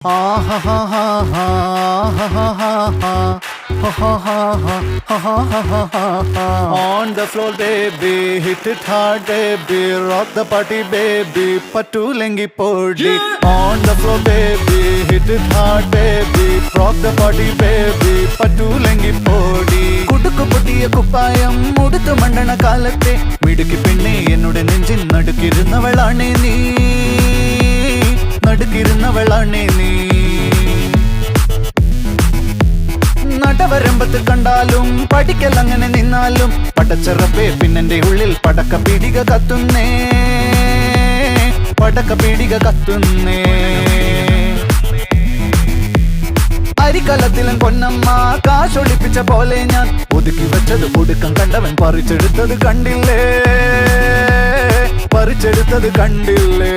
On the floor, baby, hit it hard, baby, rock the party, baby, patulengi podi. On the floor, baby, hit it hard, baby, rock the party, baby, patulengi podi. കുടുക്കു പൊട്ടിയ കുപ്പായം മുടുത്തു മണ്ടണ കാലത്തെ മിടുക്കി പെണ്ണെ എന്നോട് നെഞ്ചിൻ നടുക്കിരുന്നവളാണേ നീ, നടുക്കിരുന്നവളാണേ നീ. നടവരമ്പത്ത് കണ്ടാലും പഠിക്കൽ അങ്ങനെ നിന്നാലും പടച്ചറപ്പേ പിന്നെന്റെ ഉള്ളിൽ പടക്ക പീടിക കത്തുന്നേ, പടക്ക പീടിക കത്തുന്നേ. അരിക്കലത്തിലും പൊന്നമ്മ കാശൊളിപ്പിച്ച പോലെ ഞാൻ ഒതുക്കി വെച്ചത് ഒടുക്കം കണ്ടവൻ പറിച്ചെടുത്തത് കണ്ടില്ലേ, പറിച്ചെടുത്തത് കണ്ടില്ലേ.